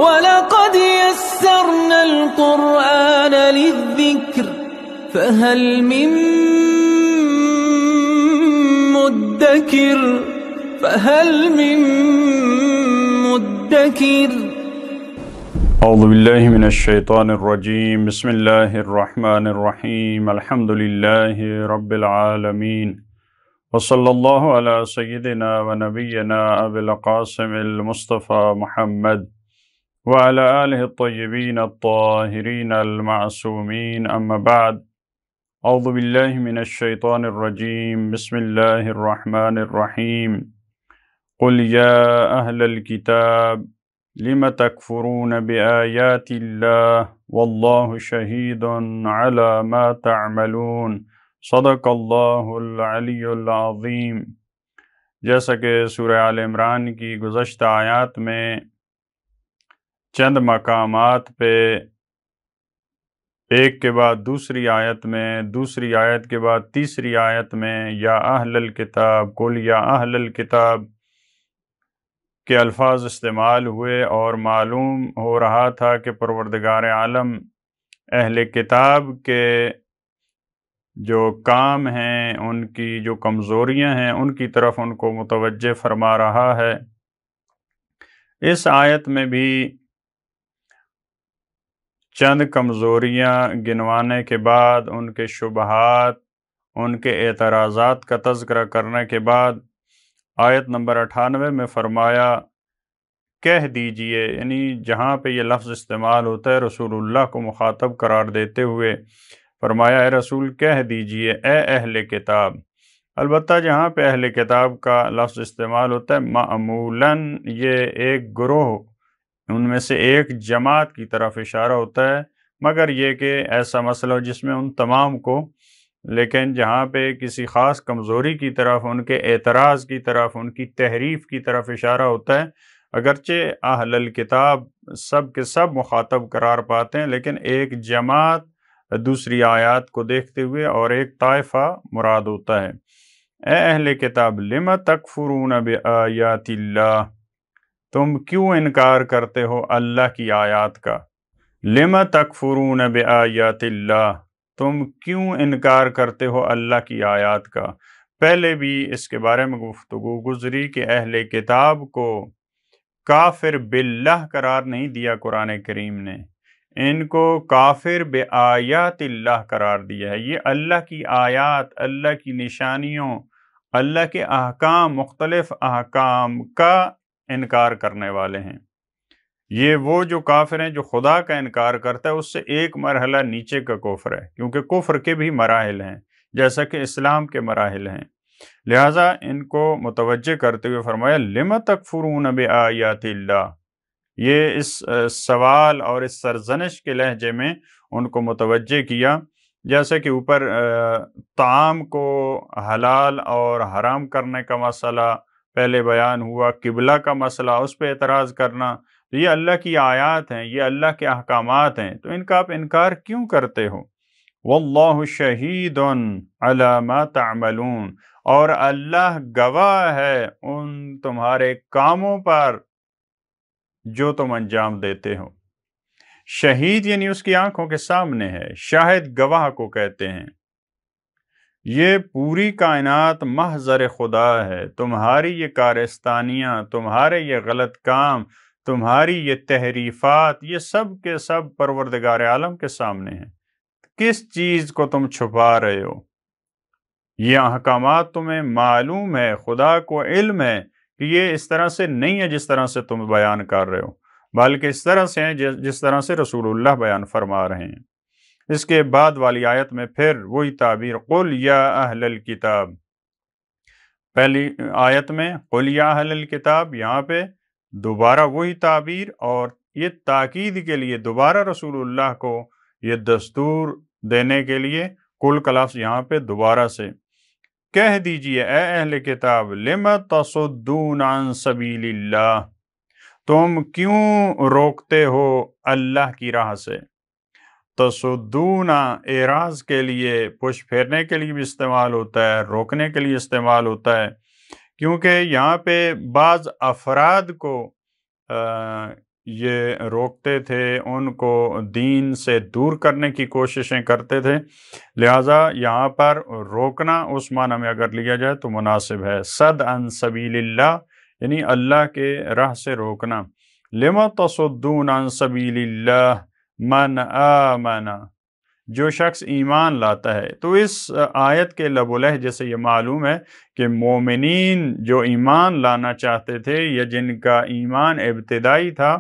وَلَقَدْ يَسَّرْنَا الْقُرْآنَ لِلذِّكْرِ فَهَلْ مِن مُّدَّكِرٍ اعوذ باللہ من الشیطان الرجیم بسم اللہ الرحمن الرحیم الحمد للہ رب العالمین وصلی اللہ علی سیدنا و نبینا ابی القاسم المصطفى محمد وعلى آلہ الطیبین الطاہرین المعصومین اما بعد اعوذ باللہ من الشیطان الرجیم بسم اللہ الرحمن الرحیم قل یا اہل الکتاب لم تکفرون بآیات اللہ واللہ شہید علی ما تعملون صدق اللہ العلی العظیم۔ جیسا کہ سورہ آل عمران کی گزشتہ آیات میں چند مقامات پہ ایک کے بعد دوسری آیت میں، دوسری آیت کے بعد تیسری آیت میں یا اہل الکتاب قل یا اہل الکتاب کے الفاظ استعمال ہوئے، اور معلوم ہو رہا تھا کہ پروردگار عالم اہل کتاب کے جو کام ہیں، ان کی جو کمزوریاں ہیں، ان کی طرف ان کو متوجہ فرما رہا ہے۔ اس آیت میں بھی چند کمزوریاں گنوانے کے بعد، ان کے شبہات، ان کے اعتراضات کا تذکرہ کرنے کے بعد آیت نمبر 98 میں فرمایا کہہ دیجئے، یعنی جہاں پہ یہ لفظ استعمال ہوتا ہے رسول اللہ کو مخاطب قرار دیتے ہوئے فرمایا اے رسول کہہ دیجئے اے اہل کتاب۔ البتہ جہاں پہ اہل کتاب کا لفظ استعمال ہوتا ہے معمولاً یہ ایک گروہ، ان میں سے ایک جماعت کی طرف اشارہ ہوتا ہے، مگر یہ کہ ایسا مسئلہ جس میں ان تمام کو، لیکن جہاں پہ کسی خاص کمزوری کی طرف، ان کے اعتراض کی طرف، ان کی تحریف کی طرف اشارہ ہوتا ہے، اگرچہ اہل الکتاب سب کے سب مخاطب قرار پاتے ہیں، لیکن ایک جماعت دوسری آیات کو دیکھتے ہوئے اور ایک طائفہ مراد ہوتا ہے۔ اے اہل کتاب لم تکفرون بآیات اللہ، تم کیوں انکار کرتے ہو اللہ کی آیات کا؟ لم تکفرون بآیات اللہ، تم کیوں انکار کرتے ہو اللہ کی آیات کا؟ پہلے بھی اس کے بارے میں گفتگو گزری کہ اہل کتاب کو کافر باللہ قرار نہیں دیا قرآن کریم نے، ان کو کافر بآیات اللہ قرار دیا ہے۔ یہ اللہ کی آیات، اللہ کی نشانیوں، اللہ کے احکام، مختلف احکام کا انکار کرنے والے ہیں۔ یہ وہ جو کافر ہیں جو خدا کا انکار کرتا ہے، اس سے ایک مرحلہ نیچے کا کفر ہے، کیونکہ کفر کے بھی مراحل ہیں جیسا کہ اسلام کے مراحل ہیں۔ لہٰذا ان کو متوجہ کرتے ہوئے فرمایا لم تکفرون بآیات اللہ، یہ اس سوال اور اس سرزنش کے لہجے میں ان کو متوجہ کیا، جیسے کہ اوپر طعام کو حلال اور حرام کرنے کا مسئلہ پہلے بیان ہوا، قبلہ کا مسئلہ، اس پہ اعتراض کرنا، تو یہ اللہ کی آیات ہیں، یہ اللہ کے احکامات ہیں، تو ان کا آپ انکار کیوں کرتے ہو؟ واللہ شہید علی ما تعملون، اور اللہ گواہ ہے ان تمہارے کاموں پر جو تم انجام دیتے ہو۔ شہید یعنی اس کی آنکھوں کے سامنے ہے، شاہد گواہ کو کہتے ہیں۔ یہ پوری کائنات محضر خدا ہے، تمہاری یہ کارستانیاں، تمہارے یہ غلط کام، تمہاری یہ تحریفات، یہ سب کے سب پروردگار عالم کے سامنے ہیں۔ کس چیز کو تم چھپا رہے ہو؟ یہ احکامات تمہیں معلوم ہے، خدا کو علم ہے کہ یہ اس طرح سے نہیں ہے جس طرح سے تم بیان کر رہے ہو، بلکہ اس طرح سے ہیں جس طرح سے رسول اللہ بیان فرما رہے ہیں۔ اس کے بعد والی آیت میں پھر وہی تعبیر قل یا اہل الکتاب، پہلی آیت میں قل یا اہل الکتاب، یہاں پہ دوبارہ وہی تعبیر، اور یہ تاکید کے لیے دوبارہ رسول اللہ کو یہ دستور دینے کے لیے قل کا لفظ یہاں پہ دوبارہ سے کہہ دیجئے اے اہل کتاب لم تصدون عن سبیل اللہ، تم کیوں روکتے ہو اللہ کی راہ سے؟ تصدون اعراض کے لیے، پش پھیرنے کے لیے بھی استعمال ہوتا ہے، روکنے کے لیے استعمال ہوتا ہے، کیونکہ یہاں پہ بعض افراد کو یہ روکتے تھے، ان کو دین سے دور کرنے کی کوششیں کرتے تھے، لہٰذا یہاں پر روکنا اس معنی میں اگر لیا جائے تو مناسب ہے، صد عن سبیل اللہ یعنی اللہ کے راہ سے روکنا۔ لما تصدون عن سبیل اللہ من آمن، جو شخص ایمان لاتا ہے۔ تو اس آیت کے لب و لہجے سے یہ معلوم ہے کہ مومنین جو ایمان لانا چاہتے تھے یا جن کا ایمان ابتدائی تھا،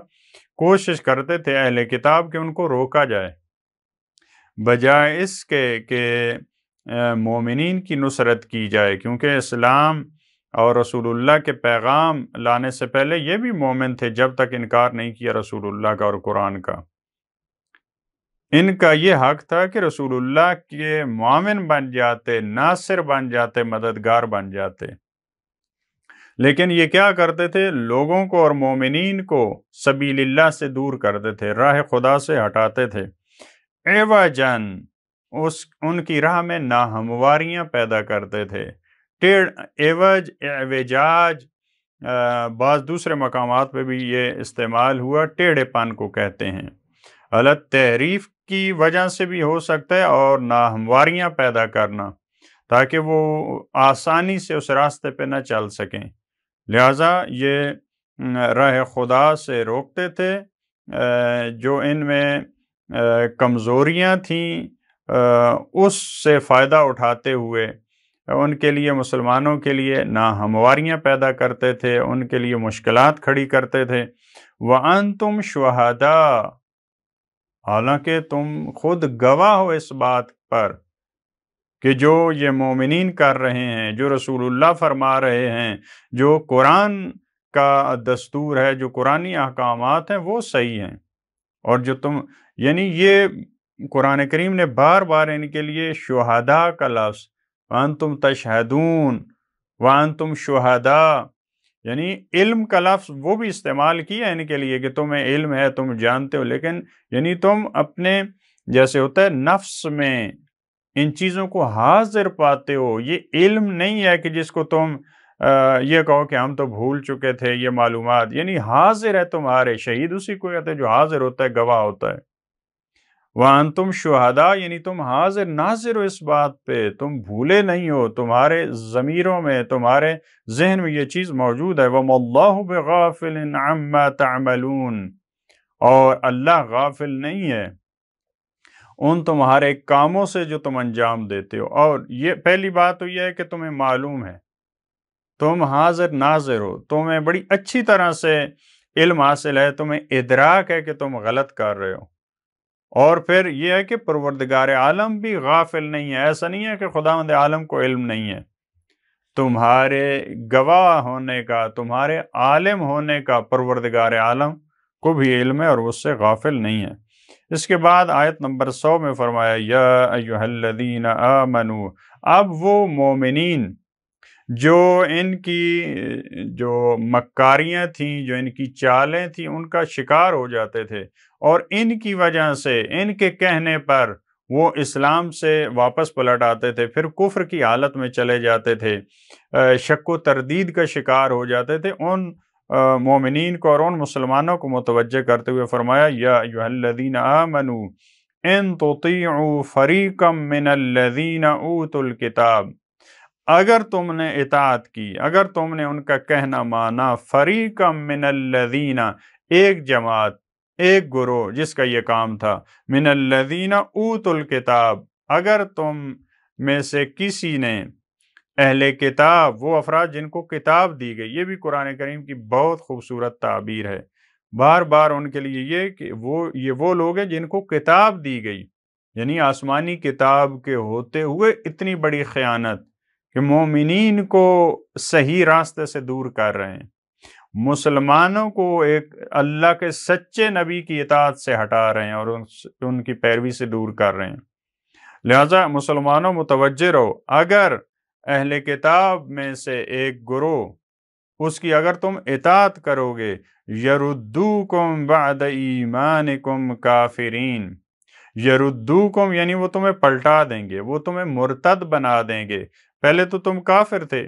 کوشش کرتے تھے اہل کتاب کہ ان کو روکا جائے، بجائے اس کے کہ مومنین کی نصرت کی جائے، کیونکہ اسلام اور رسول اللہ کے پیغام لانے سے پہلے یہ بھی مومن تھے جب تک انکار نہیں کیا رسول اللہ کا اور قرآن کا۔ ان کا یہ حق تھا کہ رسول اللہ کے معاون بن جاتے، ناصر بن جاتے، مددگار بن جاتے، لیکن یہ کیا کرتے تھے؟ لوگوں کو اور مومنین کو سبیل اللہ سے دور کرتے تھے، راہ خدا سے ہٹاتے تھے، عوجاً ان کی راہ میں ناہمواریاں پیدا کرتے تھے۔ عوج، اعوجاج بعض دوسرے مقامات پہ بھی یہ استعمال ہوا، ٹیڑھے پن کو کہتے ہیں، غلط تحریف کی وجہ سے بھی ہو سکتا ہے اور ناہمواریاں پیدا کرنا تاکہ وہ آسانی سے اس راستے پہ نہ چل سکیں، لہٰذا یہ راہ خدا سے روکتے تھے۔ جو ان میں کمزوریاں تھیں اس سے فائدہ اٹھاتے ہوئے ان کے لیے، مسلمانوں کے لیے ناہمواریاں پیدا کرتے تھے، ان کے لیے مشکلات کھڑی کرتے تھے۔ وَأَنْتُمْ شُهَدَاء، حالانکہ تم خود گواہ ہو اس بات پر کہ جو یہ مومنین کر رہے ہیں، جو رسول اللہ فرما رہے ہیں، جو قرآن کا دستور ہے، جو قرآنی احکامات ہیں وہ صحیح ہیں، اور جو یعنی یہ قرآن کریم نے بار بار ان کے لیے شہداء کا لفظ وَأَنْتُمْ تَشْهَدُونَ وَأَنْتُمْ شُهَدَاء یعنی علم کا لفظ وہ بھی استعمال کیا ان کے لیے کہ تمہیں علم ہے، تم جانتے ہو، لیکن یعنی تم اپنے جیسے ہوتا ہے نفس میں ان چیزوں کو حاضر پاتے ہو۔ یہ علم نہیں ہے کہ جس کو تم یہ کہو کہ ہم تو بھول چکے تھے یہ معلومات، یعنی حاضر ہے تمہارے، شہید اسی کو کہتے ہیں جو حاضر ہوتا ہے، گواہ ہوتا ہے۔ وَأَنْتُمْ شُهَدَاء یعنی تم حاضر ناظر ہو اس بات پہ، تم بھولے نہیں ہو، تمہارے ضمیروں میں، تمہارے ذہن میں یہ چیز موجود ہے۔ وَمَا اللَّهُ بِغَافِلٍ عَمَّا تَعْمَلُونَ، اور اللہ غافل نہیں ہے ان تمہارے کاموں سے جو تم انجام دیتے ہو۔ اور یہ پہلی بات تو یہ ہے کہ تمہیں معلوم ہے، تم حاضر ناظر ہو، تمہیں بڑی اچھی طرح سے علم حاصل ہے، تمہیں ادراک ہے کہ تم غلط کر رہے ہو، اور پھر یہ ہے کہ پروردگار عالم بھی غافل نہیں ہے، ایسا نہیں ہے کہ خداوند عالم کو علم نہیں ہے، تمہارے گواہ ہونے کا، تمہارے عالم ہونے کا پروردگار عالم کو بھی علم ہے اور اس سے غافل نہیں ہے۔ اس کے بعد آیت نمبر 100 میں فرمایا یا ایھا الذین آمنوا، اب وہ مومنین جو ان کی جو مکاریاں تھیں، جو ان کی چالیں تھیں، ان کا شکار ہو جاتے تھے، اور ان کی وجہ سے، ان کے کہنے پر وہ اسلام سے واپس پلٹ آتے تھے، پھر کفر کی حالت میں چلے جاتے تھے، شک و تردید کا شکار ہو جاتے تھے، ان مومنین کو اور ان مسلمانوں کو متوجہ کرتے ہوئے فرمایا یا ایھا الذین آمنوا ان تطیعوا فریقا من الذین اوتوا الکتاب، اگر تم نے اطاعت کی، اگر تم نے ان کا کہنا مانا، فریقا من الذین، ایک جماعت، ایک گروہ جس کا یہ کام تھا، من الذین اوتوا الکتاب، اگر تم میں سے کسی نے، اہل کتاب وہ افراد جن کو کتاب دی گئی، یہ بھی قرآن کریم کی بہت خوبصورت تعبیر ہے، بار بار ان کے لیے یہ کہ وہ لوگ ہیں جن کو کتاب دی گئی، یعنی آسمانی کتاب کے ہوتے ہوئے اتنی بڑی خیانت کہ مومنین کو صحیح راستے سے دور کر رہے ہیں، مسلمانوں کو ایک اللہ کے سچے نبی کی اطاعت سے ہٹا رہے ہیں اور ان کی پیروی سے دور کر رہے ہیں۔ لہٰذا مسلمانوں متوجہ رہو، اگر اہل کتاب میں سے ایک گروہ اس کی اگر تم اطاعت کرو گے، یردوکم بعد ایمانکم کافرین، یردوکم یعنی وہ تمہیں پلٹا دیں گے، وہ تمہیں مرتد بنا دیں گے، پہلے تو تم کافر تھے،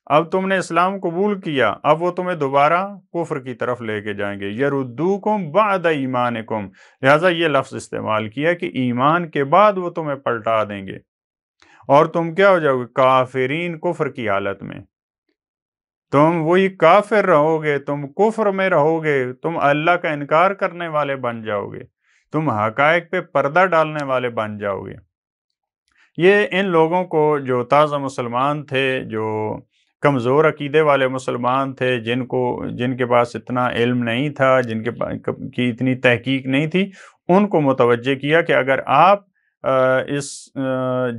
اب تم نے اسلام قبول کیا، اب وہ تمہیں دوبارہ کفر کی طرف لے کے جائیں گے۔ یردوکم بعد ایمانکم، لہٰذا یہ لفظ استعمال کیا کہ ایمان کے بعد وہ تمہیں پلٹا دیں گے اور تم کیا ہو جاؤ گے؟ کافرین، کفر کی حالت میں تم وہی کافر رہو گے، تم کفر میں رہو گے، تم اللہ کا انکار کرنے والے بن جاؤ گے، تم حقائق پہ پردہ ڈالنے والے بن جاؤ گے۔ یہ ان لوگوں کو جو تازہ مسلمان تھے، جو کمزور عقیدے والے مسلمان تھے، جن کے پاس اتنا علم نہیں تھا، جن کی اتنی تحقیق نہیں تھی، ان کو متوجہ کیا کہ اگر آپ اس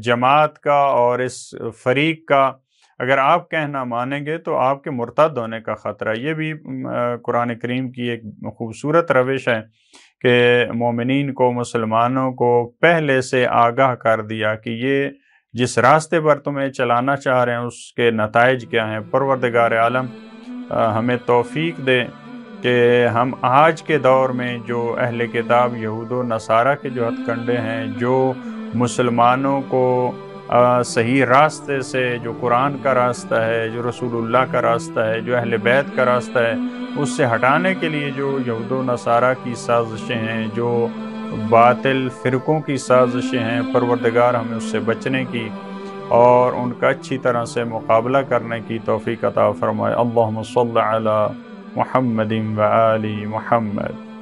جماعت کا اور اس فریق کا اگر آپ کہنا مانیں گے تو آپ کے مرتد ہونے کا خطرہ۔ یہ بھی قرآن کریم کی ایک خوبصورت روش ہے کہ مومنین کو، مسلمانوں کو پہلے سے آگاہ کر دیا کہ یہ جس راستے پر تمہیں چلانا چاہ رہے ہیں اس کے نتائج کیا ہیں۔ پروردگار عالم ہمیں توفیق دے کہ ہم آج کے دور میں جو اہل کتاب یہود و نصارہ کے جو ہتھ کنڈے ہیں، جو مسلمانوں کو صحیح راستے سے، جو قرآن کا راستہ ہے، جو رسول اللہ کا راستہ ہے، جو اہل بیت کا راستہ ہے، اس سے ہٹانے کے لیے جو یہود و نصارہ کی سازشیں ہیں، جو باطل فرقوں کی سازشیں ہیں، پروردگار ہمیں اس سے بچنے کی اور ان کا اچھی طرح سے مقابلہ کرنے کی توفیق عطا فرمائے۔ اللہم صل علی محمد و آل محمد۔